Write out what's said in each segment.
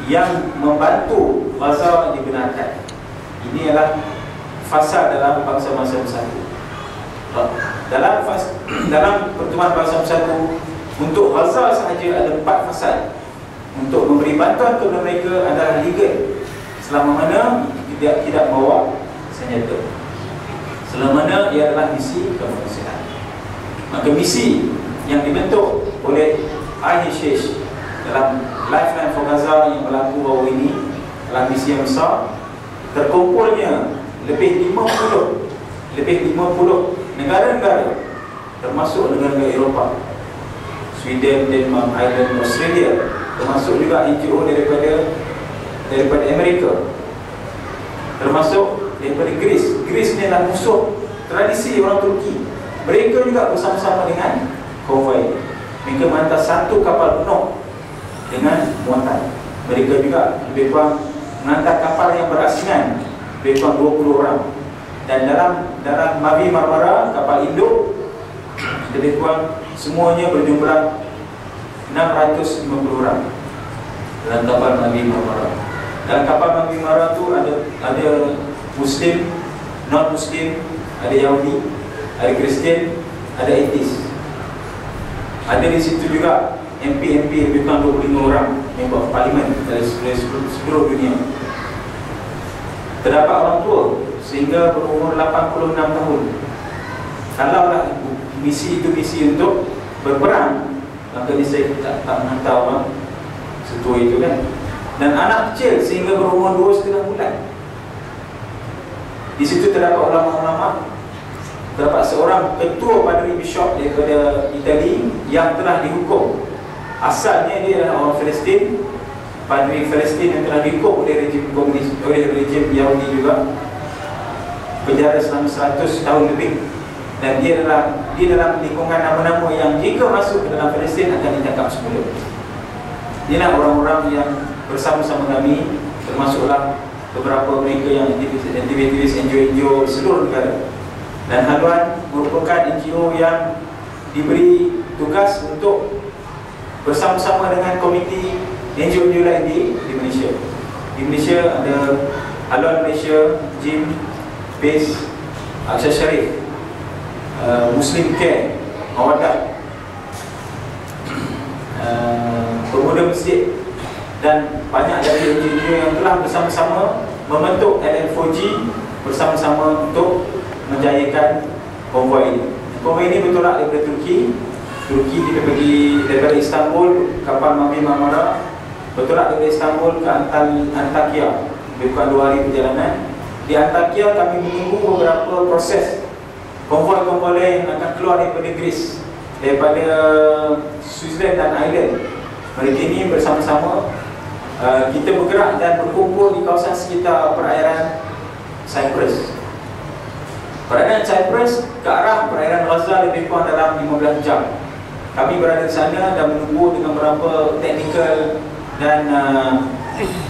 yang membantu Gaza dibenarkan. Ini adalah fasa dalam bangsa-bangsa bersatu. Dalam pertemuan bangsa bersatu, untuk Gaza sahaja ada 4 fasa. Untuk memberi bantuan kepada mereka adalah legal, selama mana tidak bawa senjata, selama mana ia adalah misi kemanusiaan. Maka misi yang dibentuk oleh IHH dalam Lifeline for Gaza yang berlaku baru ini adalah misi yang besar. Terkumpulnya lebih 50 negara-negara, termasuk negara-negara Eropah, Sweden, Denmark, Ireland, Australia, termasuk juga NGO daripada Amerika, termasuk daripada Greece. Greece ni adalah musuh tradisi orang Turki. Mereka juga bersama-sama dengan konvoi. Mereka menghantar 1 kapal penuh dengan muatan. Mereka juga lebih kurang menghantar kapal yang berasingan lebih kurang 20 orang. Dan dalam Mavi Marmara, kapal induk, lebih kurang semuanya berjumlah 650 orang dalam kapal Mavi Marmara. Dalam kapal Mavi Marmara tu ada Muslim, non-Muslim, ada Yahudi, ada Kristian, ada etis. Ada di situ juga MP lebih kurang 25 orang member parlimen dari seluruh dunia. Terdapat orang tua sehingga berumur 86 tahun. Kalaulah misi itu misi untuk berperang, maka saya tak menghantar orang setua itu kan. Dan anak kecil sehingga berumur 2,5 bulan. Di situ terdapat ulama-ulama, terdapat seorang ketua padri bishop daripada Itali yang telah dihukum. Asalnya dia adalah orang Palestin, padri Palestin yang telah dihukum oleh rejim komunis, oleh rejim Yahudi juga, penjara selama 100 tahun lebih. Dan dia dalam lingkungan nama-nama yang jika masuk ke dalam Palestin akan ditangkap semula. Inilah orang-orang yang bersama-sama kami, termasuklah beberapa mereka yang aktivis NGO seluruh negara. Dan Haluan merupakan NGO yang diberi tugas untuk bersama-sama dengan komiti NGO lain di Malaysia. Di Malaysia ada Haluan Malaysia, Jim, Base, Aksa Sharif, Muslim Care, Mawadah, Pemuda Masjid, dan banyak dari NGO yang telah bersama-sama membentuk LL4G bersama-sama untuk menjayakan konvoi ini. Konvoi ini bertolak daripada Turki kita pergi daripada Istanbul, kapal Mavi Marmara bertolak daripada Istanbul ke Antakya, lebih kurang 2 hari perjalanan. Di Antakya kami menunggu beberapa proses konvoi-konvoi yang akan keluar daripada Greece, daripada Switzerland dan Ireland. Mereka ini bersama-sama kita bergerak dan berkumpul di kawasan sekitar perairan Cyprus. Perairan Cyprus ke arah perairan Gaza lebih kurang dalam 15 jam. Kami berada di sana dan menunggu dengan beberapa technical dan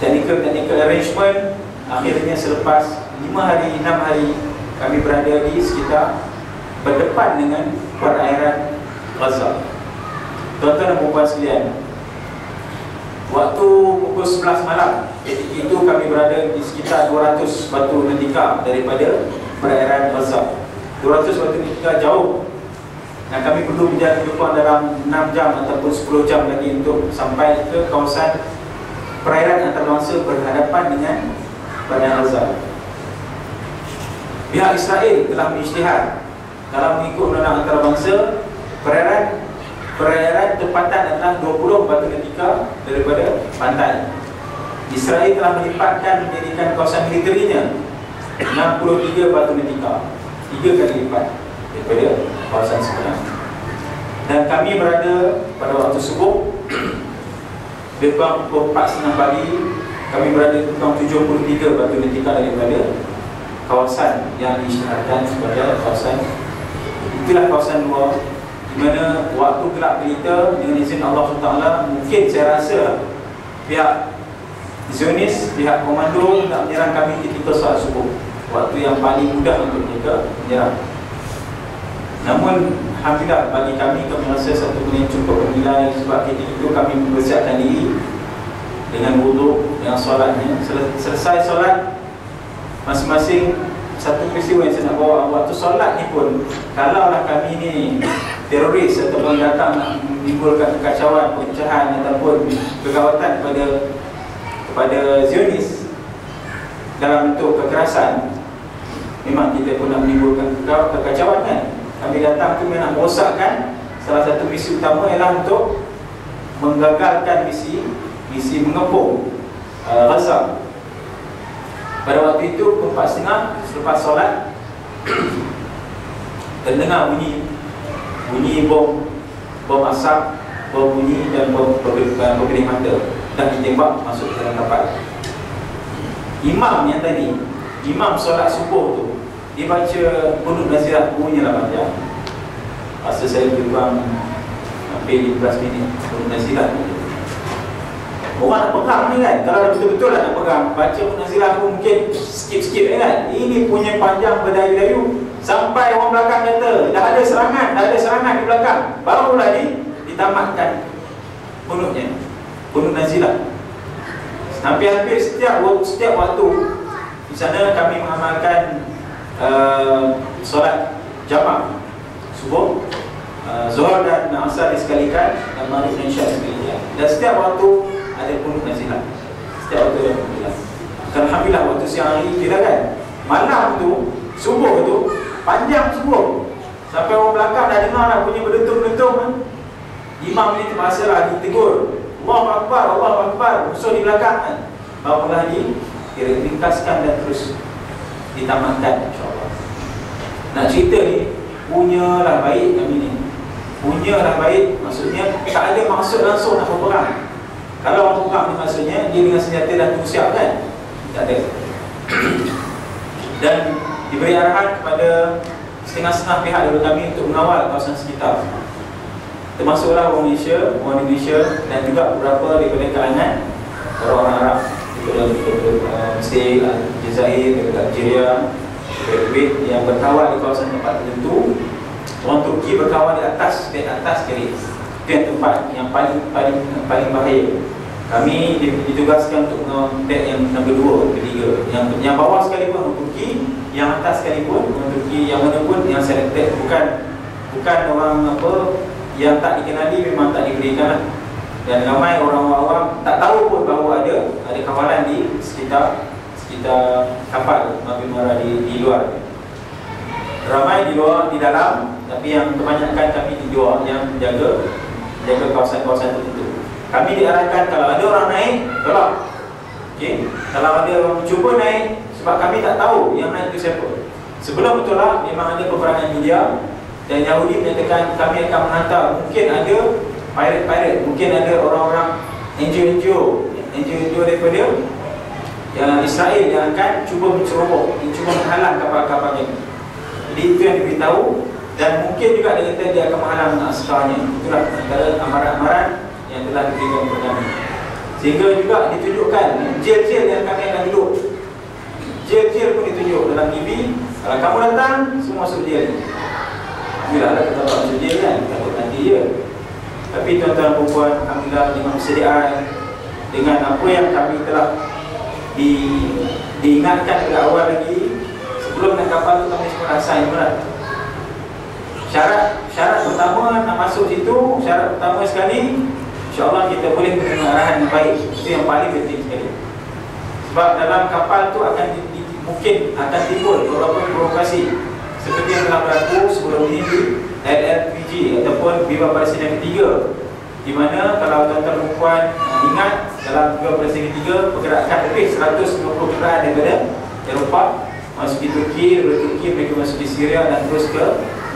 technical arrangement. Akhirnya selepas 5 hari, 6 hari kami berada di sekitar berdepan dengan perairan Gaza. Tuan-tuan dan puan-puan sekalian, waktu pukul 11 malam itu kami berada di sekitar 200 batu nautika daripada perairan Gaza. 200 batu nautika jauh, dan kami perlu berjalan lebih kurang dalam 6 jam ataupun 10 jam lagi untuk sampai ke kawasan perairan antarabangsa berhadapan dengan perairan Gaza. Pihak Israel telah mengisytihar dalam mengikut undang-undang antarabangsa, perairan tempatan adalah 20 batu nautika daripada pantai. Israel telah melipatkan menjadikan kawasan militerinya 63 batu nautika, 3 kali lipat daripada kawasan sebenar. Dan kami berada pada waktu subuh lebih kurang pukul 4.30 pagi, kami berada di kurang 73 batu nautika daripada kawasan yang diisytiharkan sebagai kawasan. Itulah kawasan luar, di mana waktu gelap gelita dengan izin Allah SWT, mungkin saya rasa pihak Zionis, pihak komando nak menyerang kami ketika solat subuh, waktu yang paling mudah untuk mereka menyerang. Namun alhamdulillah bagi kami rasa satu benda yang cukup bernilai, sebab ketika itu kami mempersiapkan diri dengan wuduk, yang solatnya. Selesai solat, masing-masing satu peristiwa yang saya nak bawa. Waktu solat ni pun, kalaulah kami ni teroris ataupun datang nak menimbulkan kekacauan, perpecahan ataupun kegawatan kepada Zionis dalam bentuk kekerasan, memang kita pun nak menimbulkan kekacauan kan. Kami datang tu memang nak merosakkan. Salah satu misi utama ialah untuk menggagalkan misi mengepung Gaza. Pada waktu itu pukul 4.30 selepas solat terdengar bunyi bom asap, bom bunyi dan bom bergelih mata dah ditembak masuk ke dalam kapal. Imam yang tadi, imam solat subuh tu, dia baca Qunut Nazirah, bunyinya 8 jam. Masa saya lebih kurang hampir 15 minit Qunut Nazirah tu. Orang nak pegang ni kan, kalau betul-betul nak pegang, baca Qunut Nazirah pun mungkin sikit-sikit kan. Ini punya panjang berdayu-dayu sampai orang belakang kata dah ada serangan di belakang, barulah ditamatkan Qunutnya, Qunut Nazirah. Hampir-hampir setiap waktu di sana kami mengamalkan solat jamak subuh, Zuhur dan Asar disekalikan, dan Maghrib dan Isya disekalikan. Dan setiap waktu ada Qunut Nazirah. Setiap waktu ada Qunut Nazirah. Alhamdulillah waktu siang hari kira kan, malam tu, subuh tu panjang subuh, sampai orang belakang dah dengar lah bunyi berdentum-dentum kan. Imam ni terpaksa lah ditegur, Allahu Akbar, musuh di belakang kan. Barulah diringkaskan dan terus ditamatkan, insyaAllah. Nak cerita ni, punyalah baik kami ni, punyalah baik, maksudnya tak ada maksud langsung nak berperang. Kalau orang perang ni maksudnya dia dengan senjata dah tunggu siap kan, tak ada. Dan diberi arahan kepada setengah-setengah pihak daripada kami untuk mengawal kawasan sekitar, termasuklah orang Indonesia dan juga beberapa daripada kalangan orang Arab, daripada Mesir, Aljazair, daripada Algeria, daripada Kuwait yang berkawal di kawasan tempat tertentu. Orang Turki berkawal di atas garis. Itu yang tempat yang paling bahaya. Kami ditugaskan untuk dek yang nombor 2, ketiga. Yang bawah sekalipun orang Turki, yang atas sekalipun orang Turki, yang mana pun yang selected, bukan orang yang tak dikenali, memang tak diberikan. Dan ramai orang awam tak tahu pun bahawa ada kawalan di sekitar kapal Nabi Mara di luar. Ramai di luar, di dalam, tapi yang kebanyakan kami di luar yang menjaga kawasan-kawasan tertentu. Kami diarahkan kalau ada orang naik, tolak. Okay? Kalau ada orang cuba naik, sebab kami tak tahu yang naik itu siapa. Sebelum bertolak, memang ada peperangan media, dan Yahudi menyatakan kami akan menhantar, mungkin ada pirate, mungkin ada orang-orang NGO daripada Israel yang akan cuba menceroboh, cuba menghalang kapal-kapal ini. Jadi itu yang diberitahu. Dan mungkin juga dia kata dia akan menghalang askarnya. Itulah antara amaran-amaran yang telah diberikan kepada kami. Sehingga juga ditunjukkan jail-jail yang kami akan duduk. Jail-jail pun ditunjuk dalam TV. Kalau kamu datang, semua masuk jail. Alhamdulillah lah kita masuk jail kan, takut nanti je. Tapi tuan-tuan dan puan, alhamdulillah dengan persediaan, dengan apa yang kami telah diingatkan pada awal lagi, sebelum naik kapal tu kami semua dah sign pula. Syarat pertama nak masuk situ, syarat pertama sekali, insyaAllah kita boleh menerima arahan yang baik. Itu yang paling penting sekali. Sebab dalam kapal tu mungkin akan timbul beberapa provokasi, seperti yang telah berlaku sebelum ini di LLPG ataupun Viva Presiden ketiga, di mana kalau tuan-tuan perempuan ingat, dalam Viva Presiden ketiga pergerakan lebih 150 kenderaan daripada Eropah masuk di Turki, dari Turki mereka masuk di Syria dan terus ke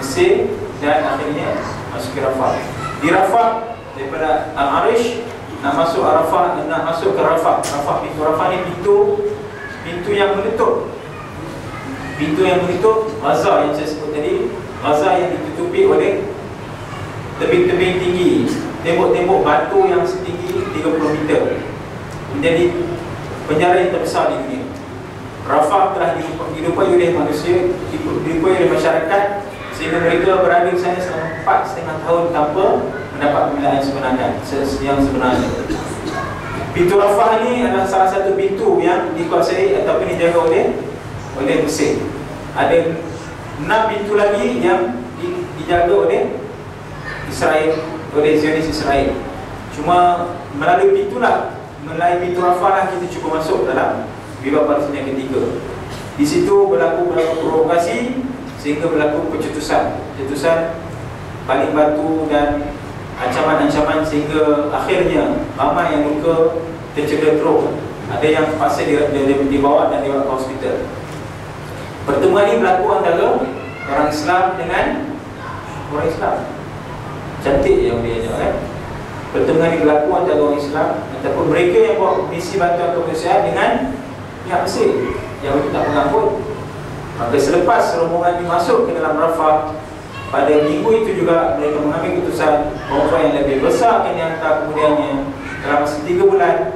Mesir dan akhirnya masuk ke Rafah. Di Rafah daripada Al-Arish nak masuk Arafah, nak masuk ke Rafah. Pintu Rafah ni pintu yang menutup. Pintu yang menutup Gaza yang saya sebut tadi, Gaza yang ditutupi oleh tebing-tebing tinggi, tembok-tembok batu yang setinggi 30 meter. Menjadi penjara yang terbesar di dunia. Rafah telah dilupai oleh manusia, dilupai oleh masyarakat, sehingga mereka berada di sana selama 4,5 tahun tanpa mendapat pembelaan yang sebenarnya. Pintu Rafah ni adalah salah satu pintu yang dikuasai ataupun dijaga oleh Mesir. Ada 6 pintu lagi yang dijaga oleh Israel, oleh Zionis Israel. Cuma melalui pintu Rafah lah kita cuba masuk dalam wilayah Palestin yang ketiga. Di situ berlaku provokasi sehingga berlaku pencetusan paling batu dan ancaman-ancaman sehingga akhirnya ramai yang luka, tercedera teruk. Ada yang terpaksa dibawa dan dibawa ke hospital. Pertemuan ini berlaku antara orang Islam dengan orang Islam. Cantik yang dia ajak kan. Pertemuan ini berlaku antara orang Islam ataupun mereka yang buat misi bantuan kemanusiaan dengan pihak Mesir yang tak mengampun. Maka selepas rombongan ini masuk ke dalam Rafah, pada minggu itu juga mereka mengambil keputusan konvoi yang lebih besar akan dihantar kemudiannya dalam masa 3 bulan.